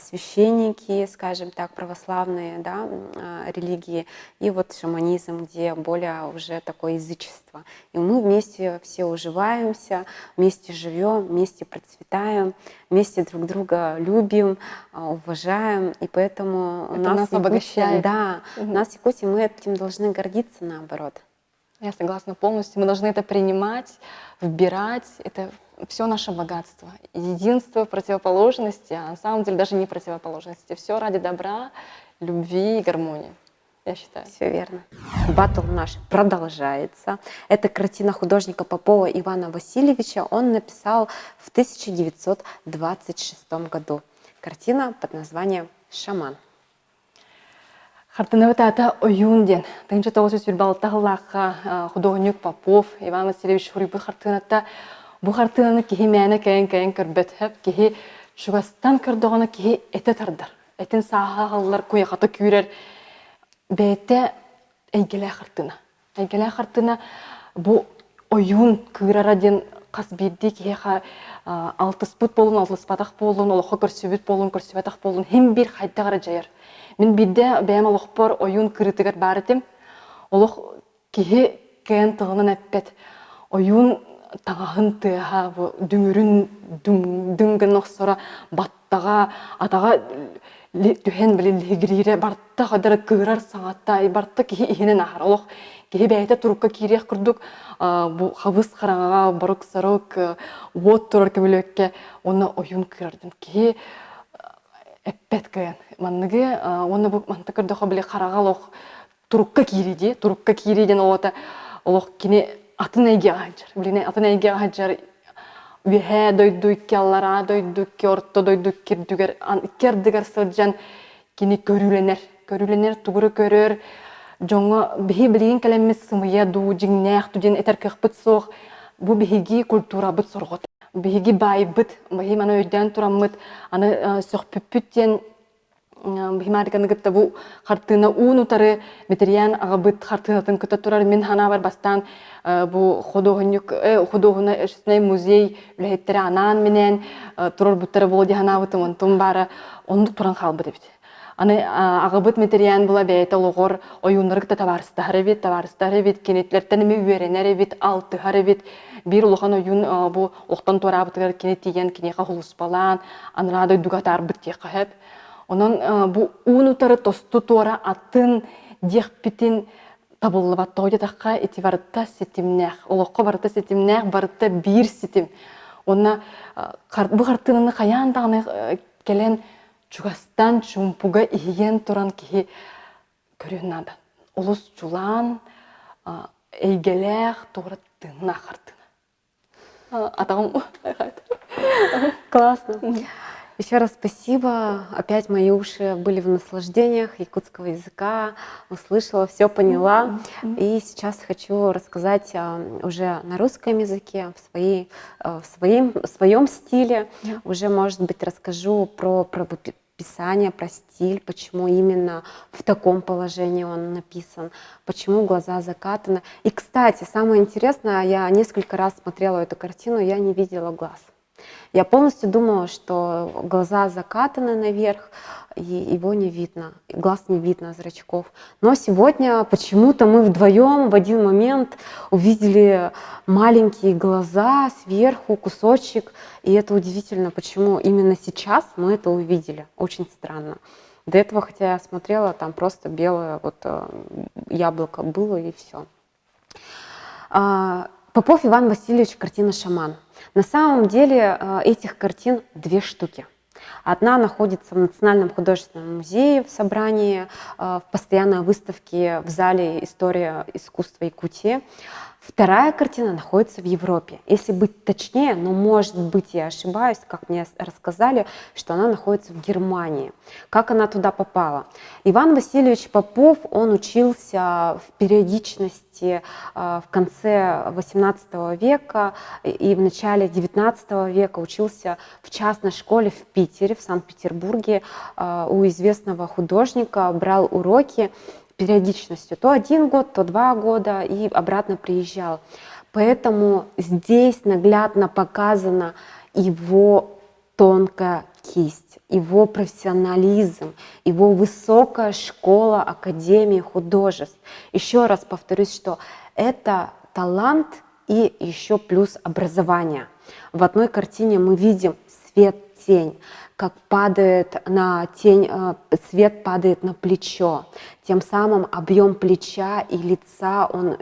священники, скажем так, православные, да, религии, и вот шаманизм, где более уже такое язычество. И мы вместе все уживаемся, вместе живем, вместе процветаем, вместе друг друга любим, уважаем, и поэтому это нас обогащает. Да, у нас в Якутии мы этим должны гордиться, наоборот. Я согласна полностью. Мы должны это принимать, вбирать. Это все наше богатство. Единство, противоположности, а на самом деле даже не противоположности. Все ради добра, любви и гармонии, я считаю. Все верно. Баттл наш продолжается. Это картина художника Попова Ивана Васильевича. Он написал в 1926 году. Картина под названием «Шаман». Хартынабы тата оюнден. Тынча тоғыз үсір балтағылаққа художник Попов Иван Васильевич хурибы хартынатта. Бу хартынаны кихи мәні кәйін көрбетіп, кихи шугастан көрдіғаны кихи әті тардар. Әтін саға қалылар көйақаты күйрер. Бәйті әйгелі хартына. Әйгелі хартына бу оюн күйрараден қас берді кихи алтыспыт болын, алтыспатақ болын, олықы көрсөбіт болын, көрсөбетақ болын. Хем бір қайдағары жайыр. Мен бидде бәйім олық бар ойын кірітігер бәрітім. Олық кеге кәйін тығынан әппет. Ойын тағағын тыға, дүңірін дүңгін оқсыра баттаға, атаға түхен білі легірері, бартта қадары күйрар саңатта, бартта кеге ихінен ағар. Олық кеге бәйті тұрыққа керек күрдік, қабыз қараңаға, бұрық сарық, от тұрар көмілікке, оны ойын күйрардым. Кеге әппет кәйін. Манныгы, оны бұл мантықырды қабілі қарағал оқ тұрыққа киреден олық кене атын әйге ағаджар. Біліне атын әйге ағаджар үйе дойдуйке аллара, дойдуйке орто, дойдуйке кердігер сылджан кене көрүленер, тұғыры көрір. Жоңы бігі білген кәлеміз сымыя ду, жіңнәқ дүден әтер кіқпіт соқ. Бұл бігі культура бұт сұрғыт. Бігі бай бұт, бігі мана өйден тұрамыт, аны соқ пүппіттен бихимариканы гытта бу хартына уун утары метериян агабыт хартынатын кыта турар мен хана бар бастан бу художник эшней музей үлэхеттери анан менен турар буттары болу ди хана бытым онтун бары ондук туран халбы дебит. Аны агабыт метериян була бәйті олғыр ойунлары кыта табарыстары бит, кенетлерттен эме үйеренер бит, алтыгары бит, бир улахан ойун бу оқтан турабытыгар кенет тиген кенеха хулуспалан, анрадой дугатар бит тиеқа хеп. Онан бу уунутары тосту туара атын диэхпитин табылы бат тоғыда таққа эти барытта сетимнях. Олыққа барытта сетимнях, барытта бир сетим. Онна бу қартынаны қаян тағыны келен чугастан чумпуга иген туран кихи көрген нада. Олус чулан, эйгелех туғыраттына қартына. Атағым. Классно. Еще раз спасибо. Опять мои уши были в наслаждениях якутского языка. Услышала, все поняла. И сейчас хочу рассказать уже на русском языке, в своем стиле. Уже, может быть, расскажу про писание, про стиль, почему именно в таком положении он написан, почему глаза закатаны. И, кстати, самое интересное, я несколько раз смотрела эту картину, я не видела глаз. Я полностью думала, что глаза закатаны наверх, и его не видно, глаз не видно, зрачков. Но сегодня почему-то мы вдвоем в один момент увидели маленькие глаза сверху, кусочек. И это удивительно, почему именно сейчас мы это увидели. Очень странно. До этого, хотя я смотрела, там просто белое яблоко было, и все. Попов Иван Васильевич, картина «Шаман». На самом деле этих картин 2 штуки. Одна находится в Национальном художественном музее в собрании, в постоянной выставке в зале «История искусства Якутии». Вторая картина находится в Европе. Если быть точнее, но может быть я ошибаюсь, как мне рассказали, что она находится в Германии. Как она туда попала? Иван Васильевич Попов, он учился в периодичности в конце XVIII века и в начале XIX века учился в частной школе в Питере, в Санкт-Петербурге у известного художника, брал уроки периодичностью, то 1 год, то 2 года, и обратно приезжал. Поэтому здесь наглядно показана его тонкая кисть, его профессионализм, его высокая школа Академии художеств. Еще раз повторюсь, что это талант и еще плюс образование. В одной картине мы видим свет, тень. как падает на тень, свет падает на плечо. Тем самым объем плеча и лица, он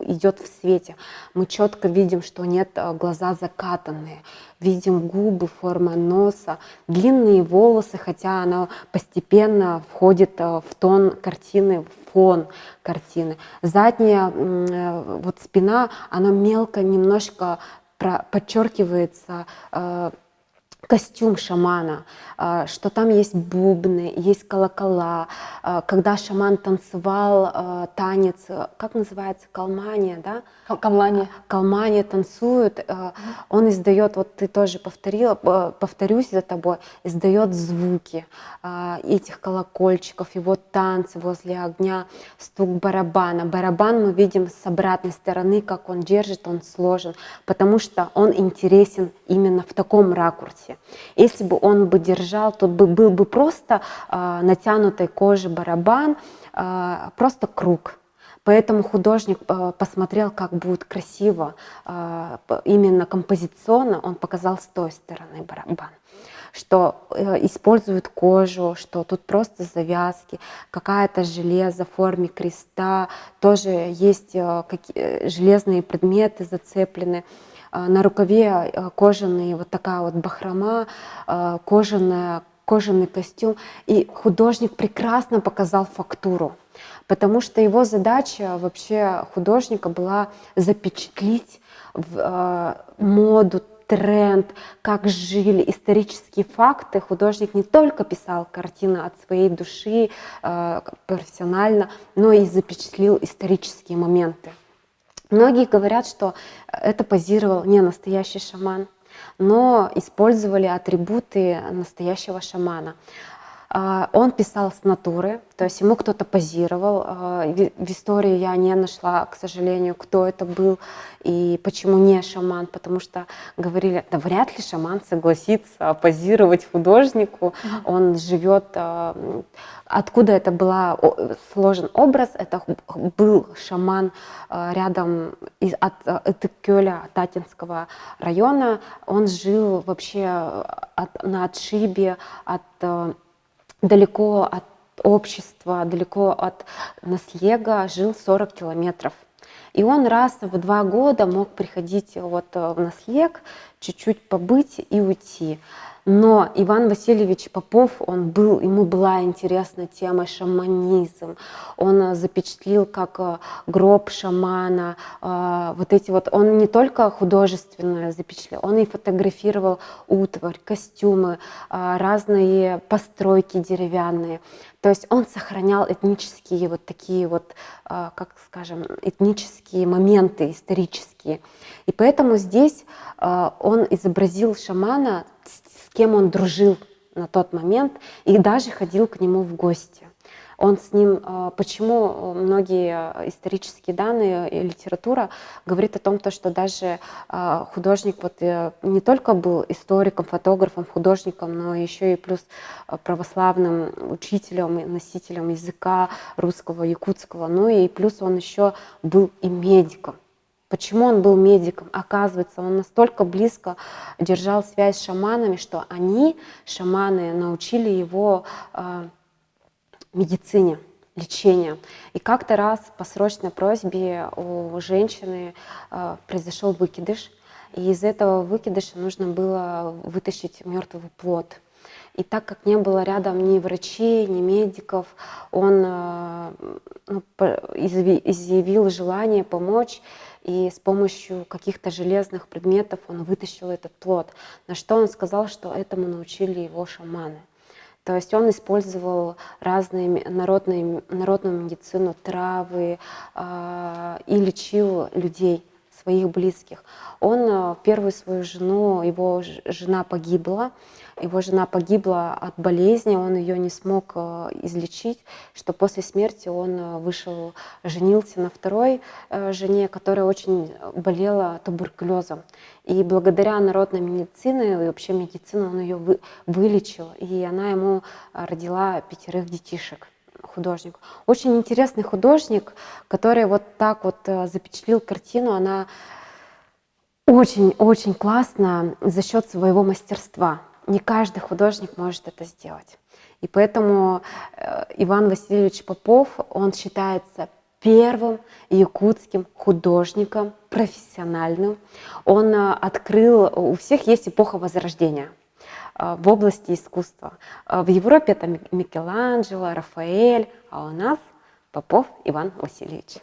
идет в свете. Мы четко видим, что нет, глаза закатанные. Видим губы, форма носа, длинные волосы, хотя она постепенно входит в тон картины, в фон картины. Задняя вот спина, она мелко немножко подчеркивается, костюм шамана, что там есть бубны, есть колокола. Когда шаман танцевал танец, как называется, калмания, да? Камлани. Калмания танцует, он издает, вот ты тоже повторила, повторюсь за тобой, издает звуки этих колокольчиков, его танцы возле огня, стук барабана. Барабан мы видим с обратной стороны, как он держит, он сложен, потому что он интересен именно в таком ракурсе. Если бы он бы держал, то был бы просто натянутой кожи барабан, просто круг. Поэтому художник посмотрел, как будет красиво, именно композиционно он показал с той стороны барабан, что используют кожу, что тут просто завязки, какая-то железо в форме креста, тоже есть железные предметы зацеплены. На рукаве кожаный, вот такая вот бахрома, кожаный костюм. И художник прекрасно показал фактуру, потому что его задача вообще художника была запечатлеть моду, тренд, как жили, исторические факты. Художник не только писал картины от своей души профессионально, но и запечатлел исторические моменты. Многие говорят, что это позировал не настоящий шаман, но использовали атрибуты настоящего шамана. Он писал с натуры, то есть ему кто-то позировал. В истории я не нашла, к сожалению, кто это был и почему не шаман, потому что говорили, да вряд ли шаман согласится позировать художнику, он живет. Откуда это был сложен образ? Это был шаман рядом от Итыкёля, Татинского района. Он жил вообще на отшибе, далеко от общества, далеко от наследия, жил 40 километров. И он раз в 2 года мог приходить вот в наследие, чуть-чуть побыть и уйти. Но Иван Васильевич Попов, ему была интересна тема шаманизм. Он запечатлел как гроб шамана. Вот эти вот, он не только художественно запечатлел, он и фотографировал утварь, костюмы, разные постройки деревянные. То есть он сохранял этнические вот такие вот, как скажем, этнические моменты исторические. И поэтому здесь он изобразил шамана, с кем он дружил на тот момент, и даже ходил к нему в гости. Он с ним, почему многие исторические данные и литература говорит о том, что даже художник вот не только был историком, фотографом, художником, но еще и плюс православным учителем, носителем языка русского, якутского, ну и плюс он еще был и медиком. Почему он был медиком? Оказывается, он настолько близко держал связь с шаманами, что они, шаманы, научили его медицине, лечению. И как-то раз по срочной просьбе у женщины произошел выкидыш, и из этого выкидыша нужно было вытащить мертвый плод. И так как не было рядом ни врачей, ни медиков, он изъявил желание помочь, и с помощью каких-то железных предметов он вытащил этот плод. На что он сказал, что этому научили его шаманы. То есть он использовал разные народную медицину, травы и лечил людей, своих близких. Он первую свою жену, его жена погибла от болезни, он ее не смог излечить, что после смерти он вышел, женился на второй жене, которая очень болела туберкулезом. И благодаря народной медицине и вообще медицине он ее вылечил, и она ему родила 5 детишек. Художник. Очень интересный художник, который вот так вот запечатлел картину. Она очень-очень классно за счет своего мастерства. не каждый художник может это сделать. И поэтому Иван Васильевич Попов, он считается первым якутским художником, профессиональным. Он открыл, у всех есть эпоха Возрождения в области искусства. В Европе это Микеланджело, Рафаэль, а у нас Попов Иван Васильевич.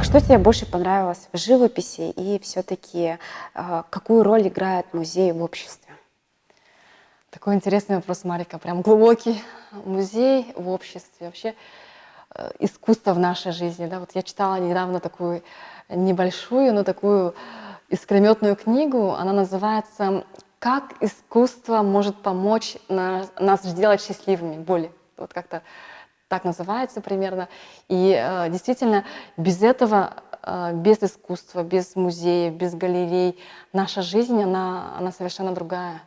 Что тебе больше понравилось в живописи и все-таки какую роль играет музей в обществе? Такой интересный вопрос, Марика, прям глубокий. Музей в обществе, вообще искусство в нашей жизни. Да? Вот я читала недавно такую небольшую, но такую искрометную книгу. Она называется «Как искусство может помочь нас сделать счастливыми, более». Вот как-то так называется примерно. И действительно, без этого, без искусства, без музеев, без галерей, наша жизнь, она совершенно другая.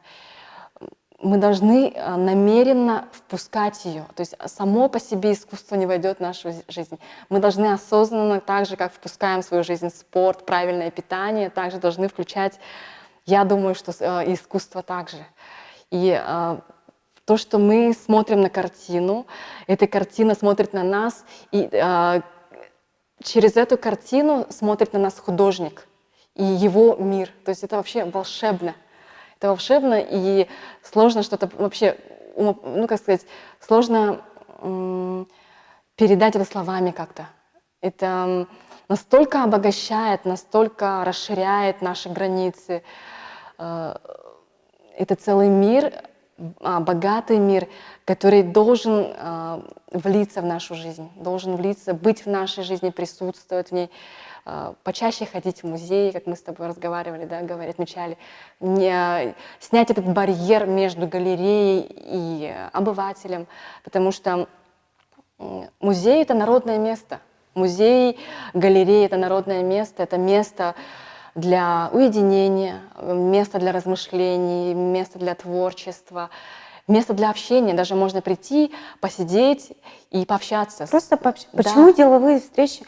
Мы должны намеренно впускать ее. То есть само по себе искусство не войдет в нашу жизнь. Мы должны осознанно, так же, как впускаем в свою жизнь спорт, правильное питание, также должны включать, я думаю, что искусство также. И то, что мы смотрим на картину, эта картина смотрит на нас, и через эту картину смотрит на нас художник и его мир. То есть это вообще волшебно. Это волшебно, и сложно что-то вообще, ну как сказать, сложно передать это словами как-то. Это настолько обогащает, настолько расширяет наши границы. Это целый мир, богатый мир, который должен влиться в нашу жизнь, должен влиться, быть в нашей жизни, присутствовать в ней. Почаще ходить в музей, как мы с тобой разговаривали, да, отмечали, снять этот барьер между галереей и обывателем, потому что музей — это народное место, музей, галерея — это народное место, это место для уединения, место для размышлений, место для творчества, место для общения. Даже можно прийти, посидеть и пообщаться. Просто пообщаться. Да. Почему деловые встречи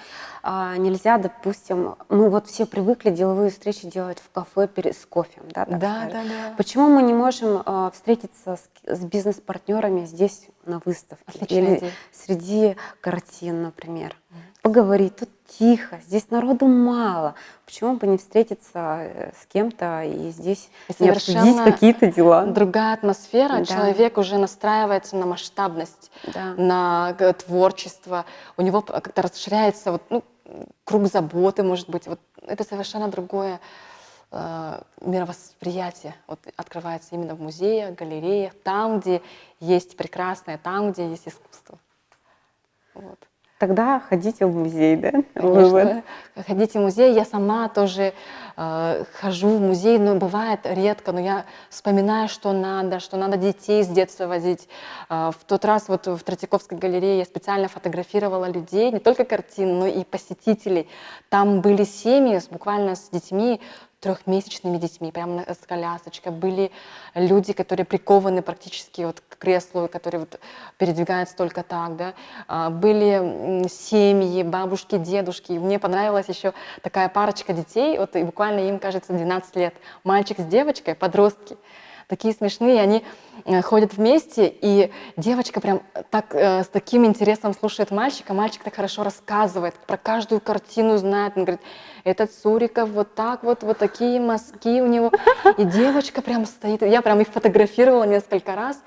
нельзя, допустим, мы вот все привыкли деловые встречи делать в кафе с кофе, да, так да, скажем. да, да. Почему мы не можем встретиться с бизнес-партнерами здесь на выставке? Отличная или идея. среди картин, например? Поговорить, тут тихо, здесь народу мало. Почему бы не встретиться с кем-то и здесь не обсудить какие-то дела? Другая атмосфера, Да. Человек уже настраивается на масштабность, Да. на творчество, у него как-то расширяется вот, круг заботы, может быть. Вот это совершенно другое мировосприятие вот, открывается именно в музеях, галереях, там, где есть прекрасное, там, где есть искусство. Вот. Тогда ходите в музей, да? Конечно, ходите в музей. Я сама тоже хожу в музей, но бывает редко, но я вспоминаю, что надо детей с детства возить. В тот раз вот в Третьяковской галерее я специально фотографировала людей, не только картин, но и посетителей. Там были семьи буквально с детьми, 3-месячными детьми, прямо с колясочкой. Были люди, которые прикованы практически вот к креслу, которые вот передвигаются только так, да. Были семьи, бабушки, дедушки. И мне понравилась еще такая парочка детей, вот и буквально им, кажется, 12 лет. Мальчик с девочкой, подростки. Такие смешные, они ходят вместе, и девочка прям так, с таким интересом слушает мальчика, мальчик так хорошо рассказывает, про каждую картину знает, он говорит, этот Суриков вот так вот такие мазки у него, и девочка прям стоит, я прям их фотографировала несколько раз,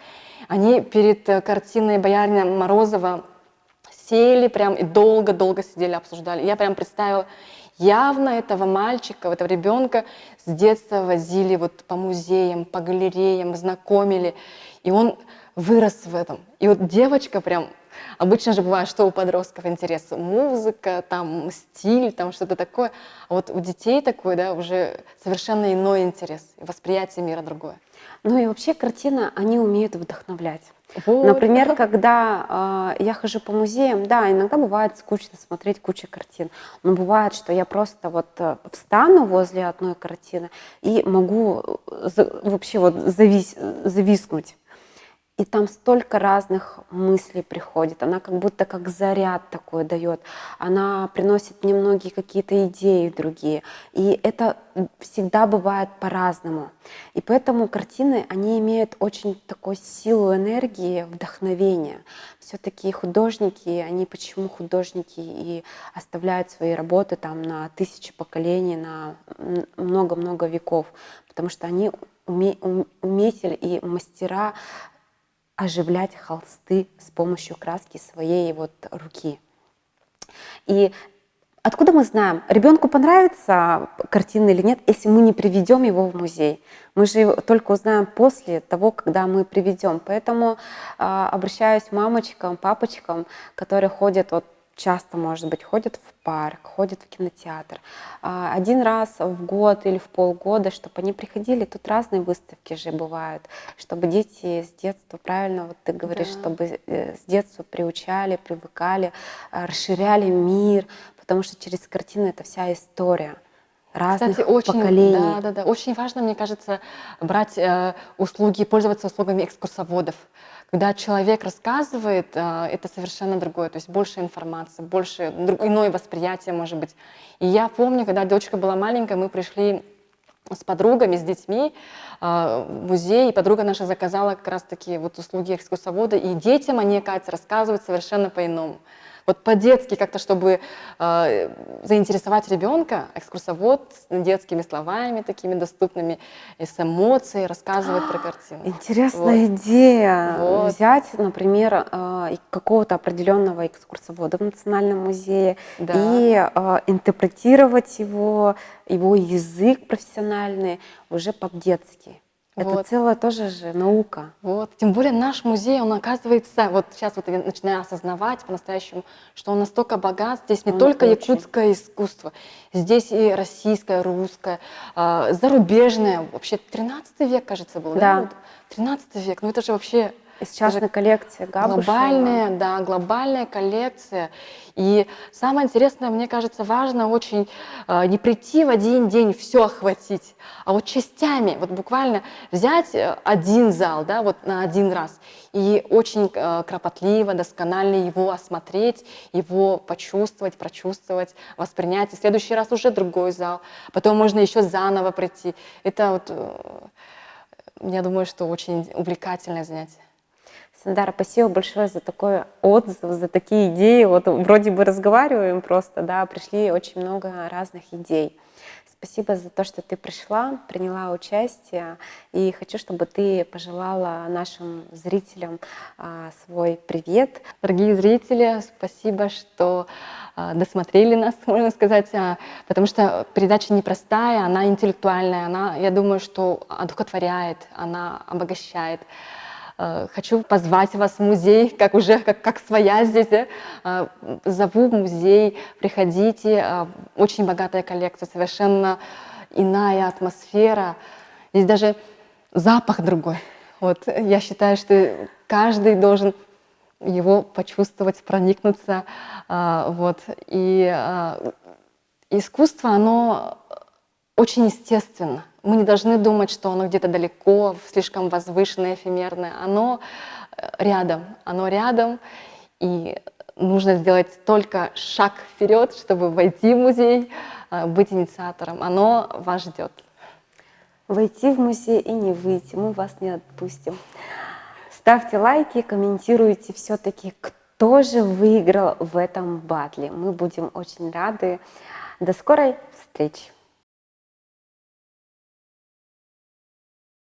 они перед картиной боярина Морозова сели прям и долго-долго сидели, обсуждали, я прям представила, явно этого мальчика, этого ребенка с детства возили вот по музеям, по галереям, знакомили, и он вырос в этом. И вот девочка прям, обычно же бывает, что у подростков интерес, музыка, там стиль, там что-то такое, а вот у детей такой, да, уже совершенно иной интерес, восприятие мира другое. Ну и вообще картины, они умеют вдохновлять. Вот. Например, когда я хожу по музеям, да, иногда бывает скучно смотреть кучу картин, но бывает, что я просто вот встану возле одной картины и могу вообще вот зависнуть. И там столько разных мыслей приходит. Она как будто как заряд такой дает. Она приносит мне многие какие-то идеи другие. И это всегда бывает по-разному. И поэтому картины, они имеют очень такую силу энергии, вдохновения. Все-таки художники, они почему художники и оставляют свои работы там на тысячи поколений, на много-много веков. Потому что они умели и мастера оживлять холсты с помощью краски своей вот руки. И откуда мы знаем, ребенку понравится картина или нет, если мы не приведем его в музей? Мы же его только узнаем после того, когда мы приведем. Поэтому обращаюсь к мамочкам, папочкам, которые ходят, вот часто, может быть, ходят в парк, ходят в кинотеатр. Один раз в год или в полгода, чтобы они приходили. Тут разные выставки же бывают, чтобы дети с детства, правильно вот ты говоришь, чтобы с детства приучали, привыкали, расширяли мир, потому что через картины это вся история разных Кстати, очень, поколений. да, очень важно, мне кажется, брать услуги, пользоваться услугами экскурсоводов. Когда человек рассказывает, это совершенно другое, то есть больше информации, больше иное восприятие, может быть. И я помню, когда дочка была маленькая, мы пришли с подругами, с детьми в музей, и подруга наша заказала как раз-таки вот услуги экскурсовода, и детям они, оказывается, рассказывают совершенно по-иному. Вот по-детски как-то, чтобы заинтересовать ребенка, экскурсовод с детскими словами такими доступными, и с эмоцией рассказывает про картину. Интересная идея. Вот. Взять, например, какого-то определенного экскурсовода в Национальном музее Да. и интерпретировать его язык профессиональный уже по-детски. Это Вот. целая тоже же наука. Вот. Тем более наш музей, он оказывается, вот сейчас вот я начинаю осознавать по-настоящему, что он настолько богат, здесь не Он только очень. якутское искусство, здесь и российское, русское, зарубежное, вообще 13 век, кажется, был, Да. Вот 13 век, ну это же вообще Из частной коллекции Габушева. глобальная, да, глобальная коллекция. И самое интересное, мне кажется, важно очень не прийти в один день все охватить, а вот частями, вот буквально взять один зал, да, вот на один раз, и очень кропотливо, досконально его осмотреть, его почувствовать, прочувствовать, воспринять. И в следующий раз уже другой зал. Потом можно еще заново прийти. Это вот, я думаю, что очень увлекательное занятие. Сандара, спасибо большое за такой отзыв, за такие идеи. Вот вроде бы разговариваем просто, да, пришли очень много разных идей. Спасибо за то, что ты пришла, приняла участие. И хочу, чтобы ты пожелала нашим зрителям свой привет. Дорогие зрители, спасибо, что досмотрели нас, можно сказать, потому что передача непростая, она интеллектуальная, она, я думаю, что одухотворяет, она обогащает. Хочу позвать вас в музей, как своя здесь. Зову в музей, приходите. Очень богатая коллекция, совершенно иная атмосфера. Здесь даже запах другой. Вот, я считаю, что каждый должен его почувствовать, проникнуться. Вот. И искусство, оно очень естественно. Мы не должны думать, что оно где-то далеко, слишком возвышенное, эфемерное. Оно рядом, и нужно сделать только шаг вперед, чтобы войти в музей, быть инициатором. Оно вас ждет. Войти в музей и не выйти, мы вас не отпустим. Ставьте лайки, комментируйте все-таки, кто же выиграл в этом батле. Мы будем очень рады. До скорой встречи!